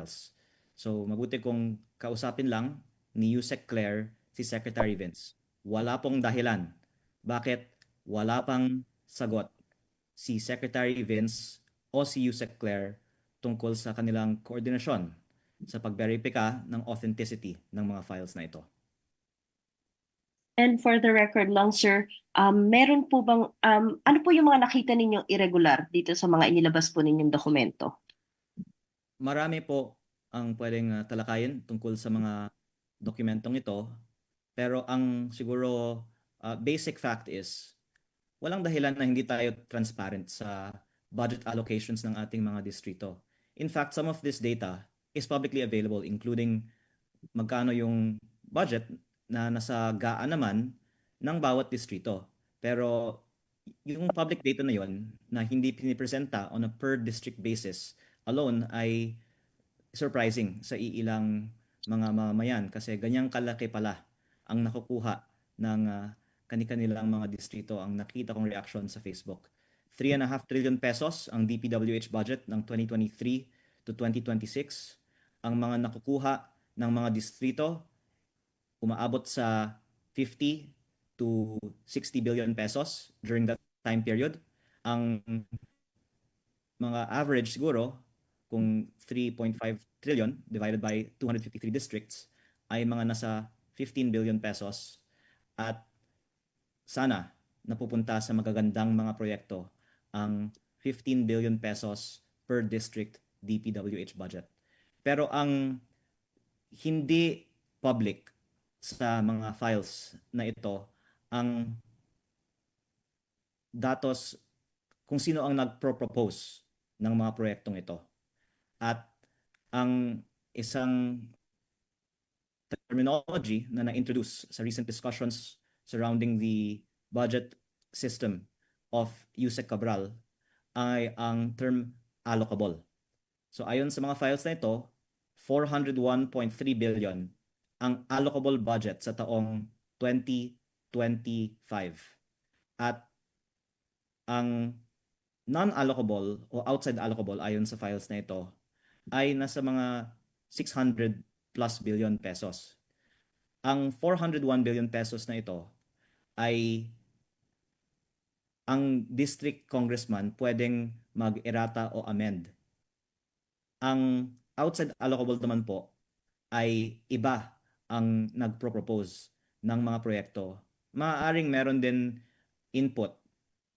files. So mabuti kung kausapin lang ni Yusek Claire si Secretary Vince. Wala pong dahilan bakit wala pang sagot si Secretary Vince o si Yusek Claire tungkol sa kanilang koordinasyon sa pagberipika ng authenticity ng mga files na ito. And for the record lang, sir, meron po bang, ano po yung mga nakita ninyong irregular dito sa mga inilabas po ninyong dokumento? Marami po ang pwedeng talakayin tungkol sa mga dokumentong ito, pero ang siguro basic fact is walang dahilan na hindi tayo transparent sa budget allocations ng ating mga distrito. In fact, some of this data is publicly available, including magkano yung budget na nasa gaan naman ng bawat distrito. Pero yung public data na yon na hindi pinipresenta on a per district basis alone ay surprising sa iilang mga mamamayan kasi ganyang kalaki pala ang nakukuha ng kani-kanilang mga distrito. Ang nakita kong reaction sa Facebook. 3.5 trillion pesos ang DPWH budget ng 2023 to 2026. Ang mga nakukuha ng mga distrito umaabot sa 50 to 60 billion pesos during that time period. Ang mga average siguro, kung 3.5 trillion divided by 253 districts, ay mga nasa 15 billion pesos. At sana napupunta sa magagandang mga proyekto ang 15 billion pesos per district DPWH budget. Pero ang hindi public sa mga files na ito ang datos kung sino ang nagpro-propose ng mga proyektong ito. At ang isang terminology na na-introduce sa recent discussions surrounding the budget system of Yusek Cabral ay ang term allocable. So ayon sa mga files na ito, 401.3 billion ang allocable budget sa taong 2025. At ang non-allocable o outside allocable ayon sa files na ito ay nasa mga 600 plus billion pesos. Ang 401 billion pesos na ito ay ang district congressman pwedeng mag-errata o amend. Ang outside allocable naman po ay iba ang nagpro-propose ng mga proyekto. Maaaring meron din input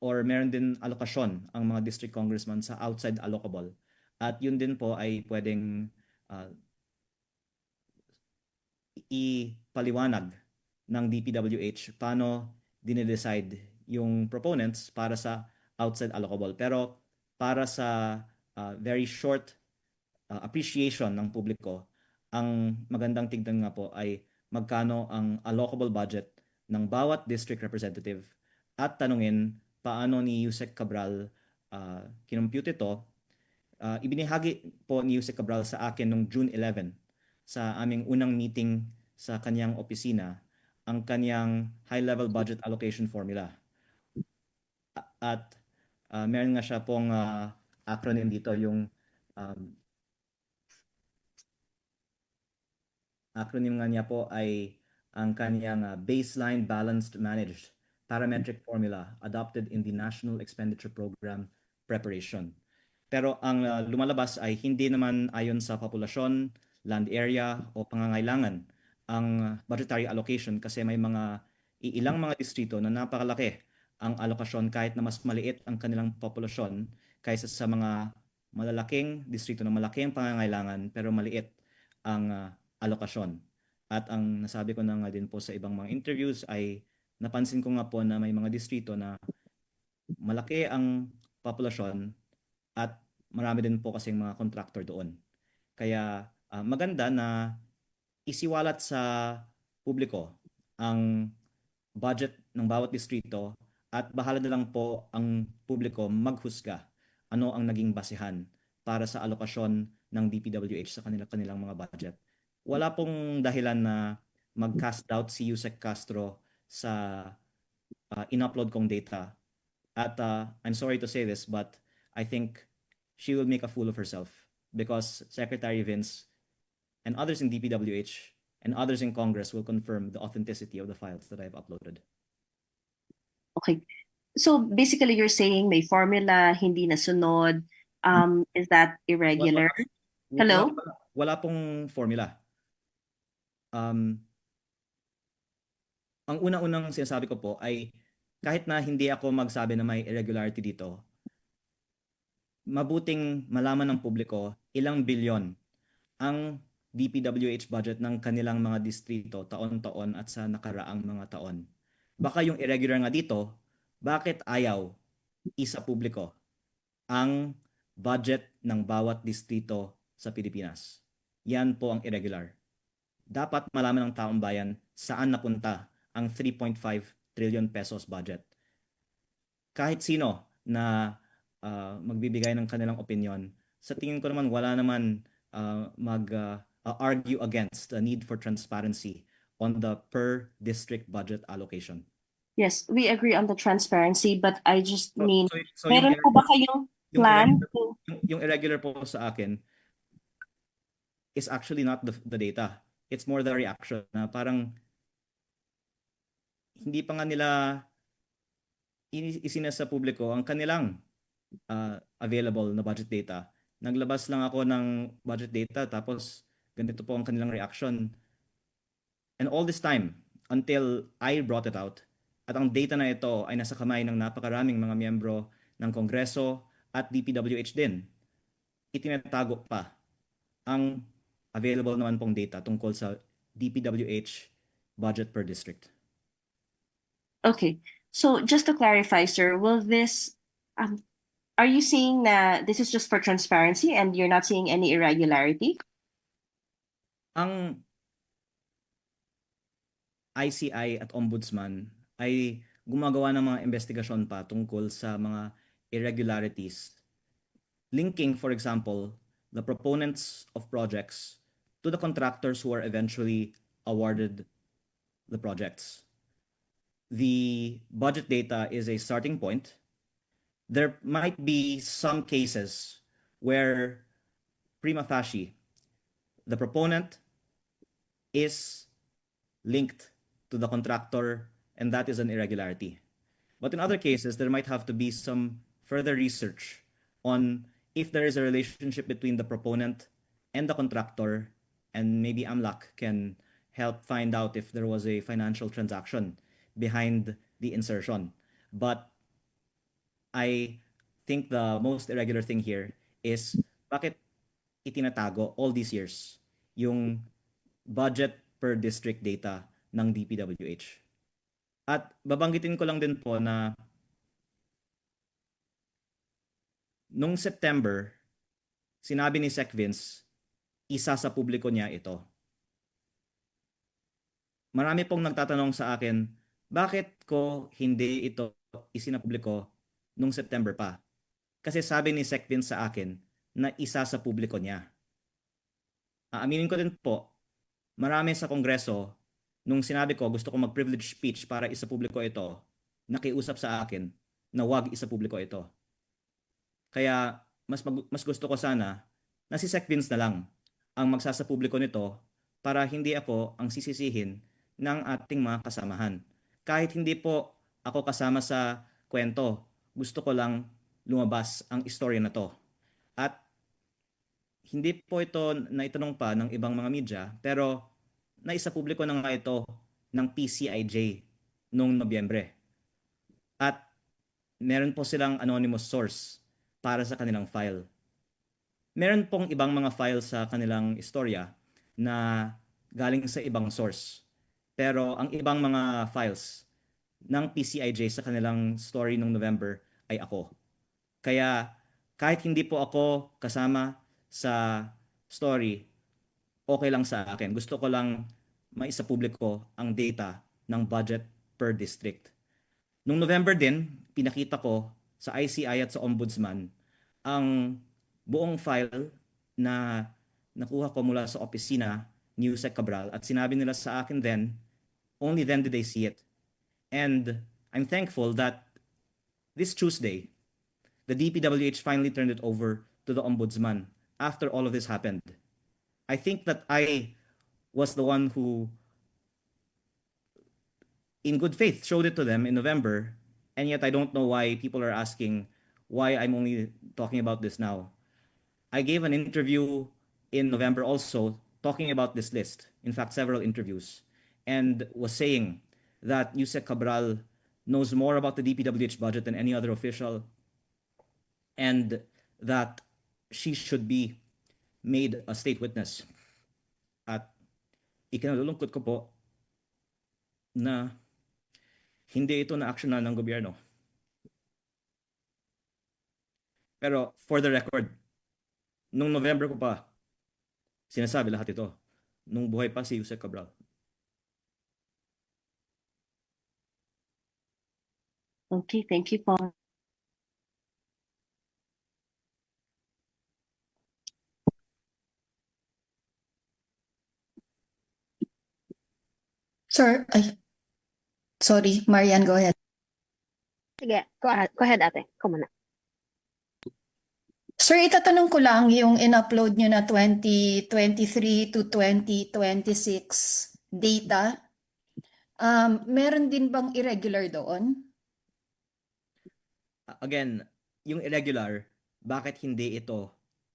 or meron din alokasyon ang mga district congressman sa outside allocable. At yun din po ay pwedeng ipaliwanag ng DPWH paano dinidecide yung proponents para sa outside allocable. Pero para sa very short appreciation ng publiko, ang magandang tignan nga po ay magkano ang allocable budget ng bawat district representative at tanungin paano ni Yusek Cabral kinompute ito. Ibinahagi po ni Yusek Cabral sa akin noong June 11 sa aming unang meeting sa kanyang opisina ang kanyang high-level budget allocation formula. At meron nga siya pong acronym dito, yung acronym nga niya po ay ang kanyang Baseline Balanced Managed Parametric Formula adopted in the National Expenditure Program Preparation. Pero ang lumalabas ay hindi naman ayon sa populasyon, land area o pangangailangan ang budgetary allocation kasi may ilang mga distrito na napakalaki ang alokasyon kahit na mas maliit ang kanilang populasyon kaysa sa mga malalaking distrito na malaki ang pangangailangan pero maliit ang alokasyon. At ang nasabi ko na nga din po sa ibang mga interviews ay napansin ko nga po na may mga distrito na malaki ang populasyon at marami din po kasing mga contractor doon. Kaya maganda na isiwalat sa publiko ang budget ng bawat distrito at bahala na lang po ang publiko maghusga ano ang naging basehan para sa alokasyon ng DPWH sa kanilang mga budget. Wala pong dahilan na mag-cast doubt si Yusek Castro sa in-upload kong data. At I'm sorry to say this, but I think she will make a fool of herself because Secretary Vince and others in DPWH and others in Congress will confirm the authenticity of the files that I've uploaded. Okay. So basically you're saying may formula, hindi nasunod. Is that Wa- irregular? Wala, wala, Hello? wala pong formula. Ang una-unang sinasabi ko po ay kahit na hindi ako magsabi na may irregularity dito, mabuting malaman ng publiko ilang bilyon ang DPWH budget ng kanilang mga distrito taon-taon at sa nakaraang mga taon. Baka yung irregular nga dito, bakit ayaw isa publiko ang budget ng bawat distrito sa Pilipinas? Yan po ang irregular. Dapat malaman ng taong bayan saan napunta ang 3.5 trillion pesos budget. Kahit sino na magbibigay ng kanilang opinion, sa tingin ko naman wala naman mag-argue against the need for transparency on the per district budget allocation. Yes, we agree on the transparency, but I just So, mean, so meron po ba kayong yung plan irregular, to... yung irregular po sa akin is actually not the data. It's more the reaction na parang hindi pa nga nila isinasa sa publiko ang kanilang available na budget data. Naglabas lang ako ng budget data tapos ganito po ang kanilang reaction. And all this time, until I brought it out, at ang data na ito ay nasa kamay ng napakaraming mga miyembro ng Kongreso at DPWH din, itinatago pa ang available naman pong data tungkol sa DPWH budget per district. Okay. So just to clarify, sir, will this, are you saying that this is just for transparency and you're not seeing any irregularity? Ang ICI at Ombudsman ay gumagawa ng mga investigasyon pa tungkol sa mga irregularities. Linking, for example, the proponents of projects to the contractors who are eventually awarded the projects. The budget data is a starting point. There might be some cases where prima facie, the proponent is linked to the contractor, and that is an irregularity. But in other cases, there might have to be some further research on if there is a relationship between the proponent and the contractor, and maybe AMLAC can help find out if there was a financial transaction behind the insertion. But I think the most irregular thing here is bakit itinatago all these years yung budget per district data ng DPWH. At babanggitin ko lang din po na nung September, sinabi ni Sec Vince, isa sa publiko niya ito. Marami pong nagtatanong sa akin, bakit ko hindi ito isinapubliko nung September pa? Kasi sabi ni Sec Vince sa akin na isa sa publiko niya. Aaminin ko din po, marami sa Kongreso, nung sinabi ko gusto ko mag-privilege speech para isa publiko ito, nakiusap sa akin na wag isa publiko ito. Kaya mas gusto ko sana na si Sec Vince na lang ang magsasapubliko nito para hindi ako ang sisisihin ng ating mga kasamahan. Kahit hindi po ako kasama sa kwento, gusto ko lang lumabas ang istorya na to. At hindi po ito naitanong pa ng ibang mga media, pero naisapubliko na nga ito ng PCIJ noong Nobyembre. At meron po silang anonymous source para sa kanilang file. Meron pong ibang mga files sa kanilang istorya na galing sa ibang source. Pero ang ibang mga files ng PCIJ sa kanilang story noong November ay ako. Kaya kahit hindi po ako kasama sa story, okay lang sa akin. Gusto ko lang maisapubliko ang data ng budget per district. Noong November din, pinakita ko sa ICI at sa Ombudsman ang buong file na nakuha ko mula sa opisina ni Yusek Cabral at sinabi nila sa akin then, only then did they see it. And I'm thankful that this Tuesday, the DPWH finally turned it over to the Ombudsman after all of this happened. I think that I was the one who, in good faith, showed it to them in November, and yet I don't know why people are asking why I'm only talking about this now. I gave an interview in November also talking about this list, in fact, several interviews, and was saying that Yusek Cabral knows more about the DPWH budget than any other official, and that she should be made a state witness. At ikinalulungkot ko po na hindi ito na-actionan ng gobyerno. Pero for the record, nung November ko pa sinasabi lahat ito, nung buhay pa si Yusek Cabral. Okay, thank you po. Sir, sorry, Marian, go ahead. Sige, go ahead ate. Ikaw muna. Sir, itatanong ko lang yung in-upload nyo na 2023 to 2026 data. Meron din bang irregular doon? Again, yung irregular, bakit hindi ito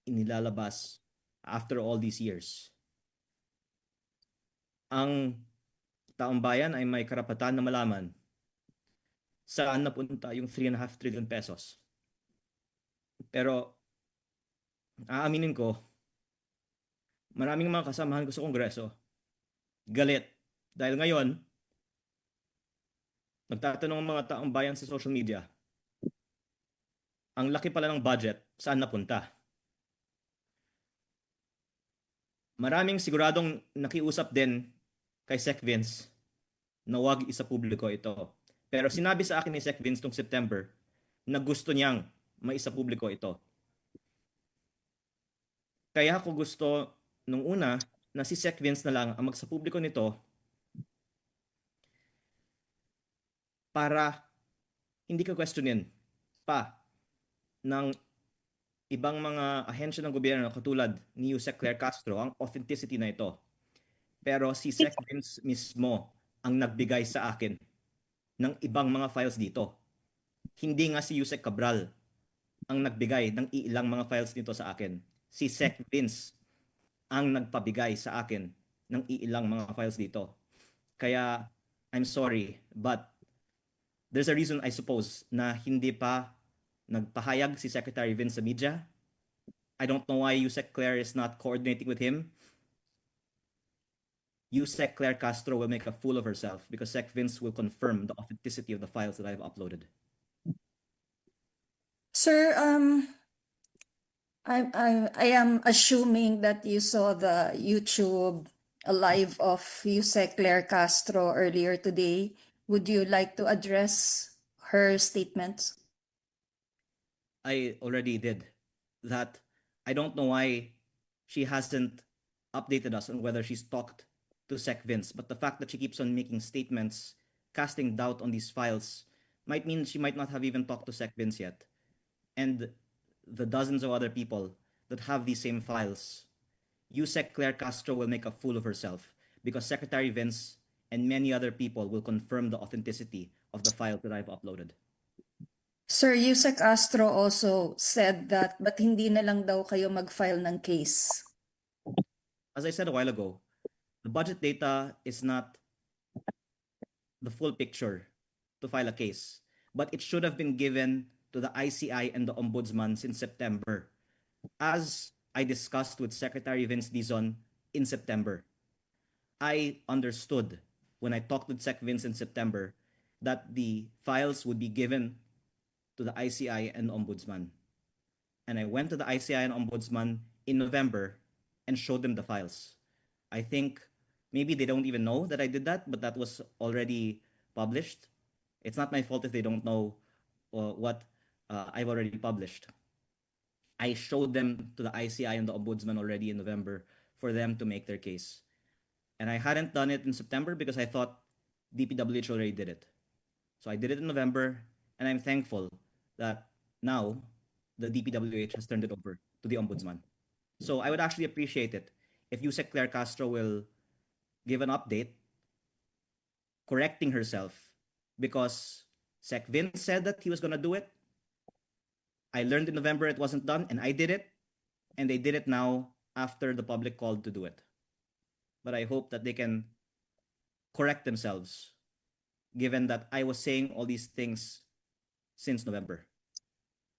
inilalabas after all these years? Ang taong bayan ay may karapatan na malaman saan napunta yung 3.5 trillion pesos. Pero aaminin ko, maraming mga kasamahan ko sa Kongreso galit dahil ngayon nagtatanong ang mga taong bayan sa social media, ang laki pala ng budget, saan napunta? Maraming siguradong nakiusap din kay Sec Vince na wag isa publiko ito. Pero sinabi sa akin ni Sec Vince noong September na gusto niyang maisa publiko ito. Kaya ako gusto nung una na si Sec Vince na lang ang magsapubliko nito para hindi ka questionin pa ng ibang mga ahensya ng gobyerno katulad ni Yusek Claire Castro ang authenticity na ito. Pero si Sec Vince mismo ang nagbigay sa akin ng ibang mga files dito. Hindi nga si Yusek Cabral ang nagbigay ng ilang mga files nito sa akin. Si Sec Vince ang nagpabigay sa akin ng ilang mga files dito. Kaya I'm sorry, but there's a reason I suppose na hindi pa nagpahayag si Secretary Vince sa media. I don't know why Yusek Claire is not coordinating with him. Yusek Claire Castro will make a fool of herself because Sec Vince will confirm the authenticity of the files that I've uploaded. Sir, I am assuming that you saw the YouTube live of Yusek Claire Castro earlier today. Would you like to address her statements? I already did that. I don't know why she hasn't updated us on whether she's talked to Sec Vince, but the fact that she keeps on making statements, casting doubt on these files, might mean she might not have even talked to Sec Vince yet. And the dozens of other people that have these same files, Yusek Claire Castro will make a fool of herself because Secretary Vince and many other people will confirm the authenticity of the files that I've uploaded. Sir, Yusek Castro also said that but hindi na lang daw kayo mag-file ng case. As I said a while ago, the budget data is not the full picture to file a case, but it should have been given to the ICI and the Ombudsman since September, as I discussed with Secretary Vince Dizon in September. I understood when I talked with Sec Vince in September that the files would be given to the ICI and Ombudsman. And I went to the ICI and Ombudsman in November and showed them the files. I think maybe they don't even know that I did that, but that was already published. It's not my fault if they don't know what I've already published. I showed them to the ICI and the Ombudsman already in November for them to make their case. And I hadn't done it in September because I thought DPWH already did it. So I did it in November, and I'm thankful that now the DPWH has turned it over to the Ombudsman. So I would actually appreciate it if Yusek Claire Castro will give an update correcting herself, because Sec Vince said that he was going to do it. I learned in November it wasn't done, and I did it, and they did it now after the public called to do it. But I hope that they can correct themselves, given that I was saying all these things since November.